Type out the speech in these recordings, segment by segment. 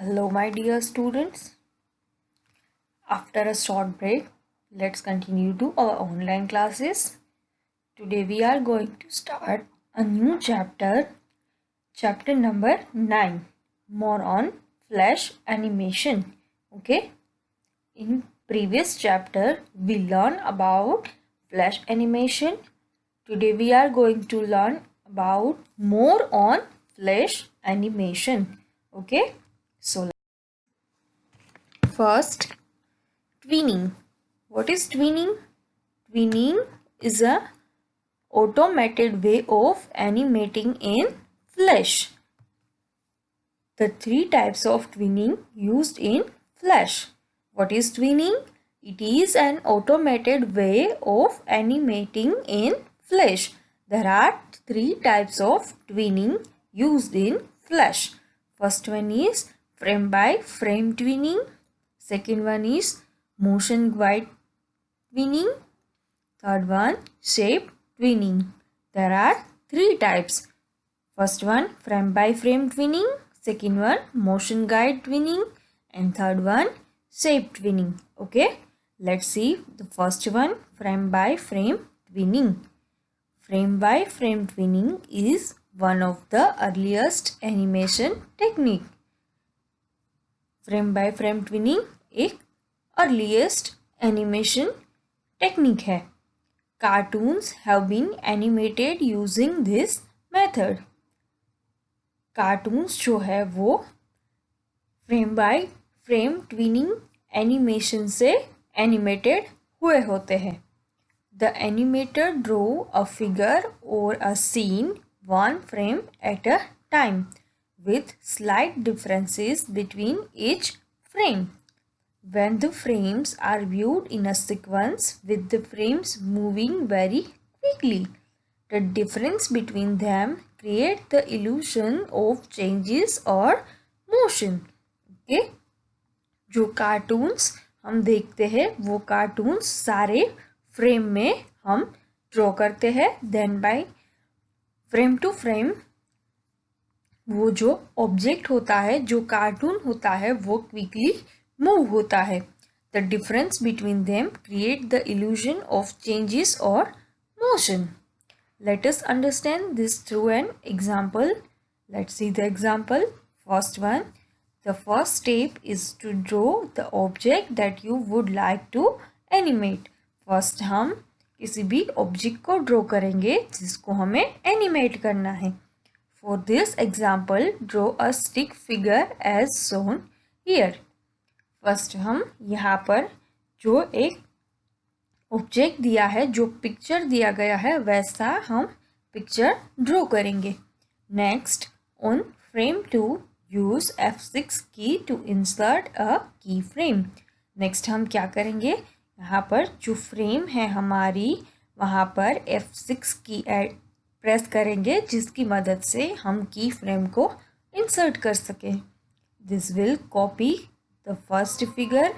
Hello, my dear students. After a short break, let's continue to our online classes. Today, we are going to start a new chapter, chapter number 9, more on flash animation. Okay, in previous chapter, we learned about flash animation. Today, we are going to learn about more on flash animation. Okay, so first, twinning. What is twinning? Twinning is a automated way of animating in Flash. The three types of twinning used in Flash. What is twinning? It is an automated way of animating in Flash. There are three types of twinning used in Flash. First one is frame by frame twinning. Second one is motion guide twinning. Third one, shape twinning. There are three types. First one, frame by frame twinning. Second one, motion guide twinning. And third one, shape twinning. Okay, let's see the first one, frame by frame twinning. Frame by frame twinning is one of the earliest animation technique. Frame by frame tweening एक earliest animation technique है. Cartoons have been animated using this method. Cartoons जो है वो frame by frame tweening animation से animated हुए होते हैं. The animator draw a figure और a scene one frame at a time with slight differences between each frame. When the frames are viewed in a sequence with the frames moving very quickly, the difference between them create the illusion of changes or motion. Okay? जो cartoons हम देखते हैं वो cartoons सारे frame में हम draw करते हैं. Then by frame to frame वो जो ऑब्जेक्ट होता है, जो कार्टून होता है, वो क्विकली मूव होता है. The difference between them create the illusion of changes और motion. Let us understand this through an example. Let's see the example. First one, the first step is to draw the object that you would like to animate. फर्स्ट हम किसी भी object को draw करेंगे जिसको हमें animate करना है. For this example, draw a stick figure as shown here. First हम यहाँ पर जो एक ऑब्जेक्ट दिया है, जो पिक्चर दिया गया है, वैसा हम पिक्चर ड्रॉ करेंगे. Next, on frame 2 use F6 की to insert a key frame. Next हम क्या करेंगे, यहाँ पर जो फ्रेम है हमारी, वहाँ पर F6 की प्रेस करेंगे जिसकी मदद से हम की फ्रेम को इंसर्ट कर सकें. This will copy the first figure.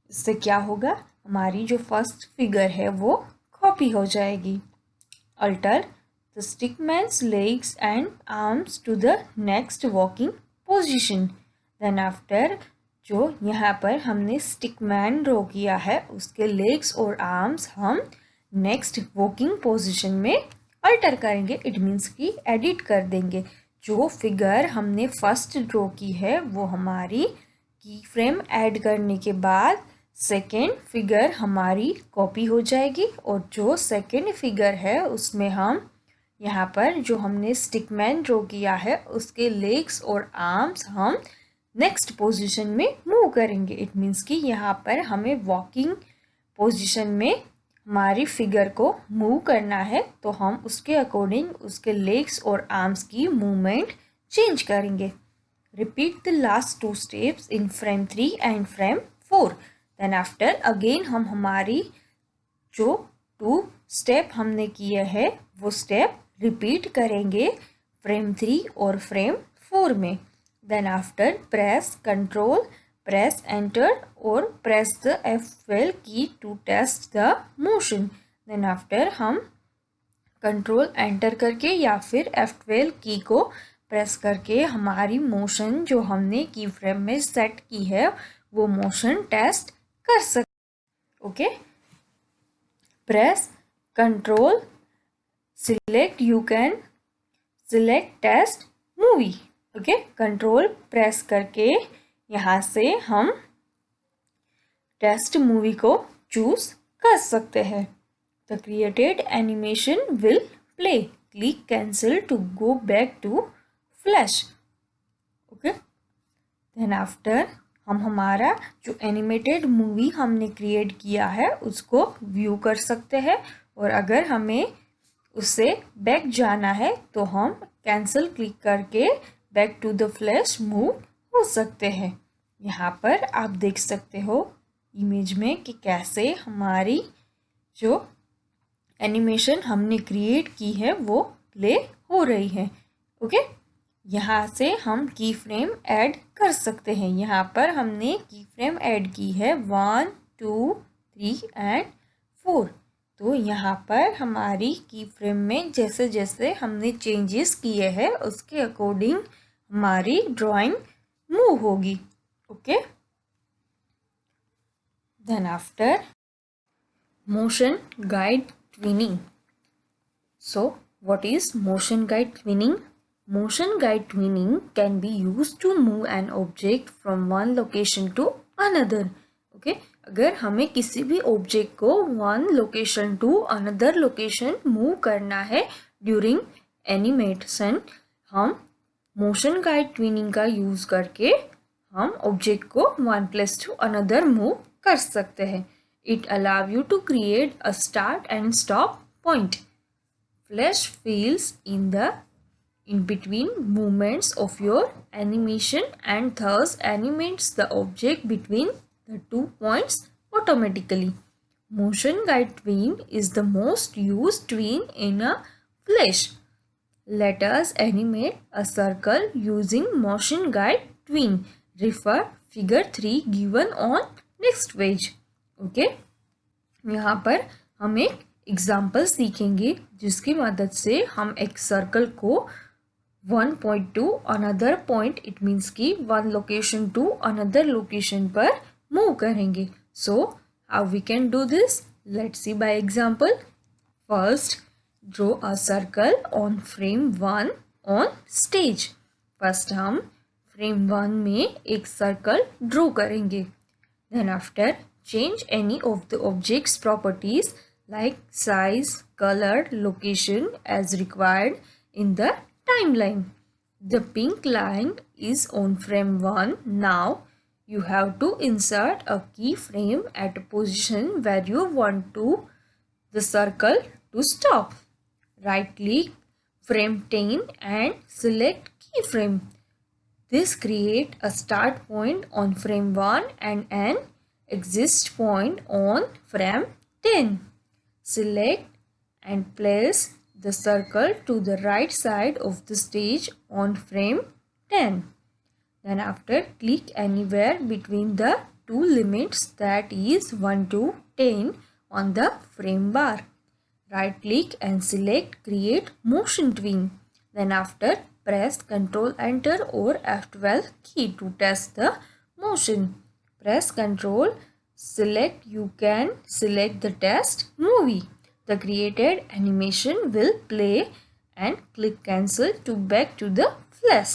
इससे क्या होगा, हमारी जो फर्स्ट फिगर है वो कॉपी हो जाएगी. Alter the stickman's legs and arms to the next walking position. Then after जो यहाँ पर हमने स्टिकमैन ड्रॉ किया है उसके लेग्स और आर्म्स हम नेक्स्ट वॉकिंग पोजिशन में अल्टर करेंगे. इट मीन्स कि एडिट कर देंगे. जो फिगर हमने फर्स्ट ड्रॉ की है वो हमारी की फ्रेम ऐड करने के बाद सेकेंड फिगर हमारी कॉपी हो जाएगी. और जो सेकेंड फिगर है उसमें हम यहाँ पर जो हमने स्टिकमैन ड्रॉ किया है उसके लेग्स और आर्म्स हम नेक्स्ट पोजीशन में मूव करेंगे. इट मीन्स कि यहाँ पर हमें वॉकिंग पोजीशन में हमारी फिगर को मूव करना है, तो हम उसके अकॉर्डिंग उसके लेग्स और आर्म्स की मूवमेंट चेंज करेंगे. Repeat the last two steps in frame 3 and frame 4. Then after again हम हमारी जो 2 स्टेप हमने किए हैं वो स्टेप रिपीट करेंगे फ्रेम 3 और फ्रेम 4 में. Then after press control, press enter or press the F12 key to test the motion. Then after हम कंट्रोल एंटर करके या फिर F12 की को प्रेस करके हमारी मोशन जो हमने की फ्रेम में सेट की है वो मोशन टेस्ट कर सकते। Okay, press control select, you can select test movie. Okay, control press करके यहाँ से हम टेस्ट मूवी को चूज कर सकते हैं। The created animation will play, click cancel to go back to Flash. Okay, then after हम हमारा जो एनिमेटेड मूवी हमने क्रिएट किया है उसको व्यू कर सकते हैं, और अगर हमें उससे बैक जाना है तो हम कैंसिल क्लिक करके back to the Flash move हो सकते हैं। यहाँ पर आप देख सकते हो इमेज में कि कैसे हमारी जो एनिमेशन हमने क्रिएट की है वो प्ले हो रही है। ओके, यहाँ से हम की फ्रेम ऐड कर सकते हैं। यहाँ पर हमने की फ्रेम ऐड की है 1, 2, 3 एंड 4। तो यहाँ पर हमारी की फ्रेम में जैसे जैसे हमने चेंजेस किए हैं उसके अकॉर्डिंग हमारी ड्राइंग मूव होगी। Okay, then after motion guide tweening. So what is motion guide twinning? Motion guide twinning can be used to move an object from one location to another. Okay? अगर हमें किसी भी object को one location to another location move करना है during animation, हम motion guide tweening का use करके हम ऑब्जेक्ट को one place to another move कर सकते हैं। It allow you to create a start and stop point. Flash fills in between movements of your animation and thus animates the object between the 2 points automatically. Motion guide tween is the most used tween in a Flash. Let us animate a circle using motion guide tween. Refer figure 3 given on next page. Okay? यहाँ पर हम एक example सीखेंगे जिसकी मदद से हम एक सर्कल को one point to another point, it means कि one location to another location पर मूव करेंगे. So how we can do this, let's see by example. First draw a circle on frame 1 on stage. First हम frame 1 में एक circle draw करेंगे. Then after change any of the object's properties like size, color, location as required in the timeline. The pink line is on frame 1. Now you have to insert a keyframe at a position where you want the circle to stop. Right click frame 10 and select keyframe. This creates a start point on frame 1 and an exit point on frame 10. Select and place the circle to the right side of the stage on frame 10. Then after click anywhere between the two limits, that is 1 to 10 on the frame bar. Right click and select create motion tween. Then after press Ctrl Enter or F12 key to test the motion. Press Ctrl, select, you can select the test movie. The created animation will play and click cancel to back to the flash.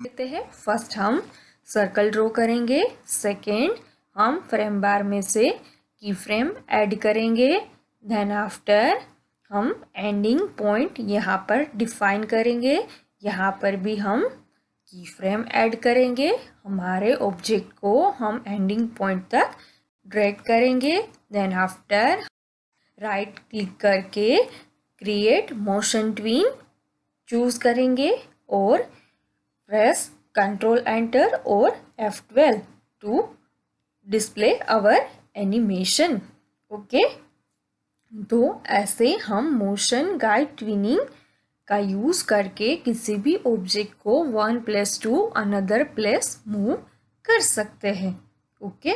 देखते हैं. First हम circle draw करेंगे. Second हम frame बार में से की frame add करेंगे. Then after हम एंडिंग पॉइंट यहाँ पर डिफाइन करेंगे. यहाँ पर भी हम की फ्रेम ऐड करेंगे. हमारे ऑब्जेक्ट को हम एंडिंग पॉइंट तक ड्रैग करेंगे. देन आफ्टर राइट क्लिक करके क्रिएट मोशन ट्वीन चूज करेंगे और प्रेस कंट्रोल एंटर और F12 to display our animation. Okay, तो ऐसे हम मोशन गाइड ट्विनिंग का यूज करके किसी भी ऑब्जेक्ट को one place to another place move कर सकते हैं. ओके,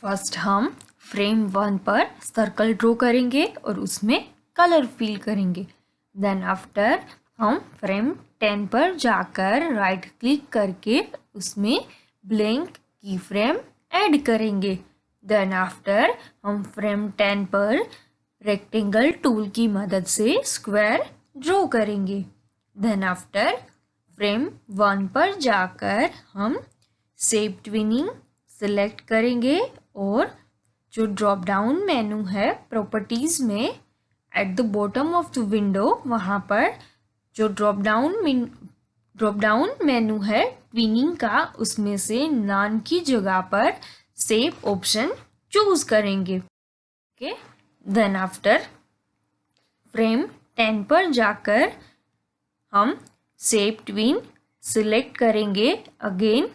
फर्स्ट हम फ्रेम 1 पर सर्कल ड्रॉ करेंगे और उसमें कलर फिल करेंगे. देन आफ्टर हम फ्रेम 10 पर जाकर राइट क्लिक करके उसमें ब्लैंक की फ्रेम ऐड करेंगे। देन आफ्टर हम फ्रेम 10 पर रेक्टेंगल टूल की मदद से स्क्वायर ड्रॉ करेंगे। देन आफ्टर फ्रेम 1 पर जाकर हम शेप ट्विनिंग सिलेक्ट करेंगे और जो ड्रॉप डाउन मेनू है प्रॉपर्टीज में at the bottom of the window वहाँ पर जो ड्रॉप डाउन मेनू है ट्विनिंग का उसमें से नॉन की जगह पर शेप ऑप्शन चूज करेंगे। ओके, देन आफ्टर फ्रेम 10 पर जाकर हम शेप ट्विन सिलेक्ट करेंगे अगेन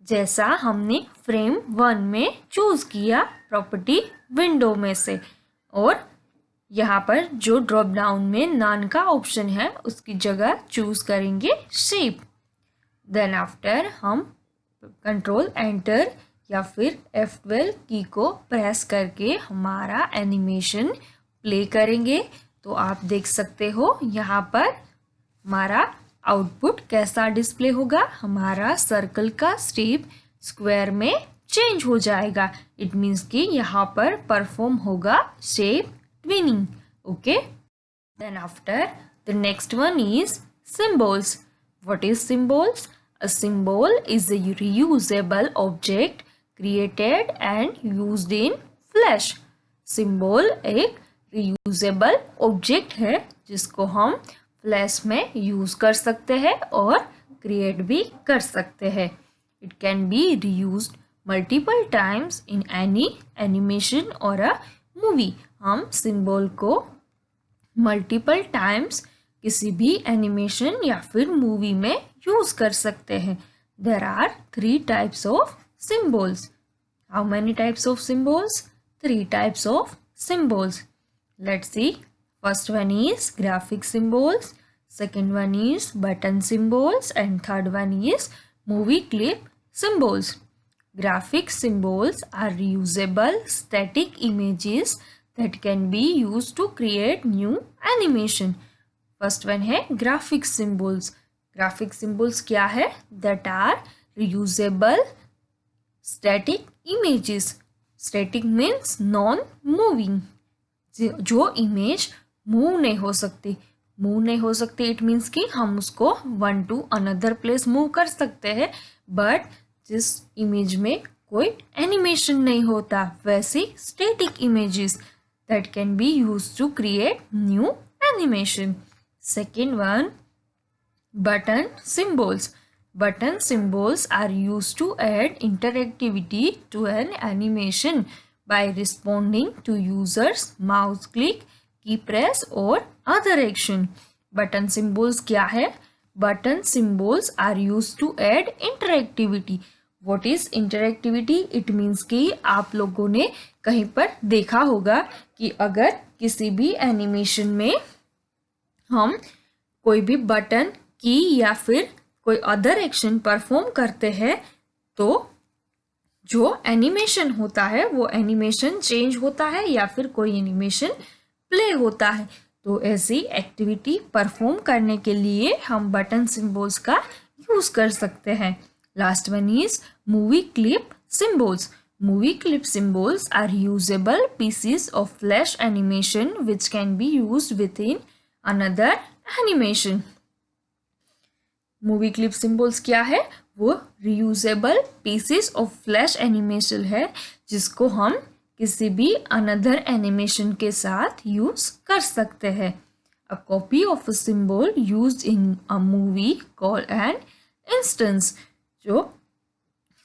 जैसा हमने फ्रेम 1 में चूज किया प्रॉपर्टी विंडो में से, और यहाँ पर जो ड्रॉप डाउन में नॉन का ऑप्शन है उसकी जगह चूज करेंगे शेप। देन आफ्टर हम कंट्रोल एंटर या फिर F12 की को प्रेस करके हमारा एनिमेशन प्ले करेंगे। तो आप देख सकते हो यहाँ पर हमारा आउटपुट कैसा डिस्प्ले होगा। हमारा सर्कल का शेप स्क्वायर में चेंज हो जाएगा। इट मीन्स कि यहाँ पर परफॉर्म होगा shape tweening. Okay, then after the next one is symbols. What is symbols? A symbol is a reusable object created and used in Flash. Symbol एक reusable object है जिसको हम फ्लैश में use कर सकते हैं और क्रिएट भी कर सकते हैं। It can be reused multiple times in any animation और अ मूवी। हम सिंबल को मल्टीपल टाइम्स किसी भी एनिमेशन या फिर मूवी में यूज कर सकते हैं। There are 3 types of symbols. How many types of symbols? 3 types of symbols. Let's see. First one is graphic symbols, second one is button symbols, and third one is movie clip symbols. Graphic symbols are reusable static images that can be used to create new animation. First one है graphic symbols. Graphic symbols क्या है? That are reusable static images. Static means non-moving. जो image move नहीं हो सकती it means कि हम उसको one two another place move कर सकते हैं, बट जिस इमेज में कोई एनिमेशन नहीं होता वैसी static images that can be used to create new animation. Second one, button symbols. Button symbols are used to add interactivity to an animation by responding to users mouse click, key press और other action. Button symbols क्या है? Button symbols are used to add interactivity. What is interactivity? It means कि आप लोगों ने कहीं पर देखा होगा कि अगर किसी भी एनिमेशन में हम कोई भी बटन की या फिर कोई अदर एक्शन परफॉर्म करते हैं तो जो एनिमेशन होता है वो एनिमेशन चेंज होता है या फिर कोई एनिमेशन प्ले होता है। तो ऐसी एक्टिविटी परफॉर्म करने के लिए हम बटन सिंबल्स का यूज कर सकते हैं। Last one is movie clip symbols. Movie clip symbols are usable pieces of Flash animation which can be used within another animation. Movie clip symbols क्या है? वो reusable pieces of Flash animation है जिसको हम किसी भी another animation के साथ यूज कर सकते हैं. A copy of a symbol used in a movie called an instance. जो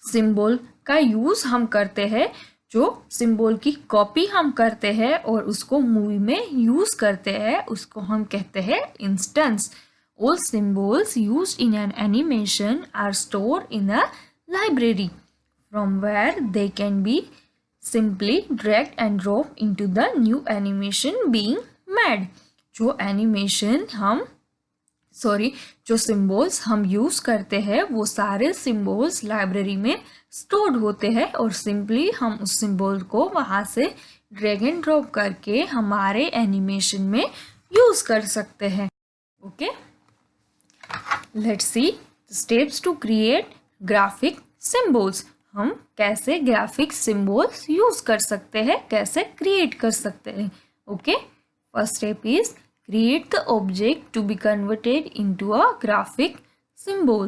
सिंबल का यूज हम करते हैं, जो सिंबल की कॉपी हम करते हैं और उसको मूवी में यूज करते हैं, उसको हम कहते हैं instance. All symbols used in an animation are stored in a library from where they can be simply dragged and dropped into the new animation being made. जो सिंबल्स हम यूज करते हैं वो सारे सिंबल्स लाइब्रेरी में stored होते हैं और सिंपली हम उस सिंबल को वहाँ से ड्रैग एंड ड्रॉप करके हमारे एनिमेशन में यूज कर सकते हैं. Okay, let's see steps to create graphic symbols. हम कैसे ग्राफिक सिंबल्स यूज कर सकते हैं, कैसे क्रिएट कर सकते हैं। Okay, first step is create the object to be converted into a graphic symbol.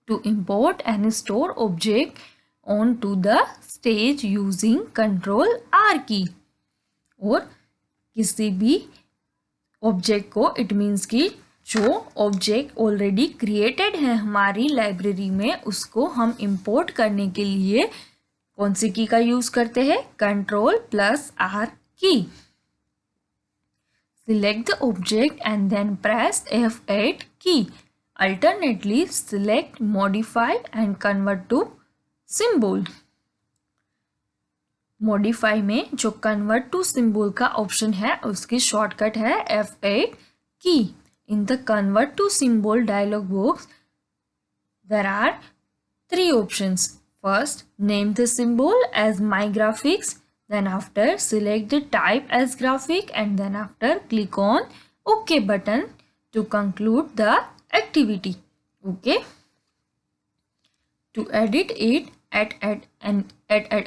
To import and store object onto the stage using Control R key. और किसी भी ऑब्जेक्ट को, इट मीन्स कि जो ऑब्जेक्ट ऑलरेडी क्रिएटेड है हमारी library में, उसको हम इंपोर्ट करने के लिए कौन सी की का यूज करते हैं, Ctrl+R की। Select the object and then press F8 key. Alternately, select Modify and Convert to Symbol. Modify में जो Convert to Symbol का ऑप्शन है उसकी शॉर्टकट है F8 key. In the Convert to Symbol dialog box, there are 3 options. First, name the symbol as My Graphics. Then after, select the type as graphic, and then after click on OK button to conclude the activity. Okay. To edit it at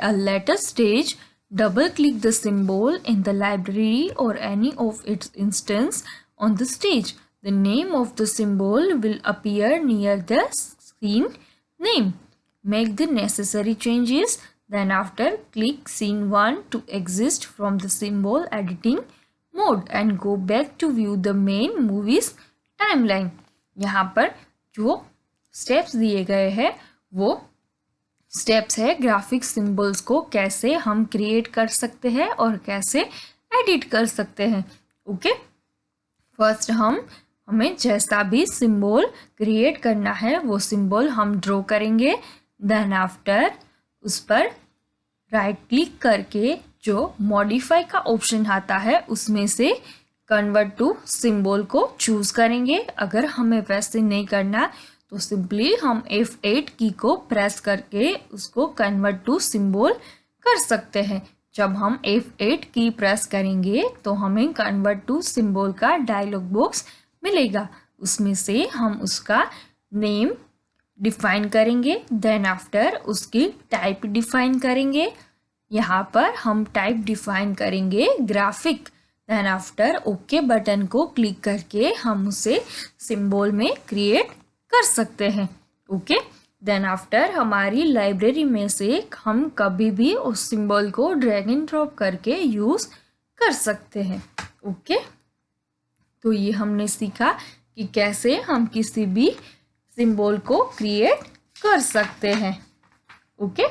a later stage, double click the symbol in the library or any of its instance on the stage. The name of the symbol will appear near the scene name. Make the necessary changes. Then after, click scene 1 to exit from the symbol editing mode and go back to view the main movie's timeline. यहाँ पर जो steps दिए गए हैं वो steps है graphic symbols को कैसे हम क्रिएट कर सकते हैं और कैसे एडिट कर सकते हैं। ओके, फर्स्ट हमें जैसा भी सिंबल क्रिएट करना है वो सिंबल हम ड्रॉ करेंगे। देन आफ्टर उस पर राइट क्लिक करके जो मॉडिफाई का ऑप्शन आता है उसमें से कन्वर्ट टू सिंबल को चूज करेंगे। अगर हमें वैसे नहीं करना तो सिंपली हम F8 की को प्रेस करके उसको कन्वर्ट टू सिंबल कर सकते हैं। जब हम F8 की प्रेस करेंगे तो हमें कन्वर्ट टू सिंबल का डायलॉग बॉक्स मिलेगा। उसमें से हम उसका नेम डिफाइन करेंगे। देन आफ्टर उसकी टाइप डिफाइन करेंगे। यहाँ पर हम टाइप डिफाइन करेंगे graphic. Then after okay button को क्लिक करके हम उसे सिंबल में क्रिएट कर सकते हैं। ओके, देन आफ्टर हमारी लाइब्रेरी में से हम कभी भी उस सिंबल को ड्रैग एंड ड्रॉप करके यूज कर सकते हैं। ओके, तो ये हमने सीखा कि कैसे हम किसी भी सिंबल को क्रिएट कर सकते हैं। ओके।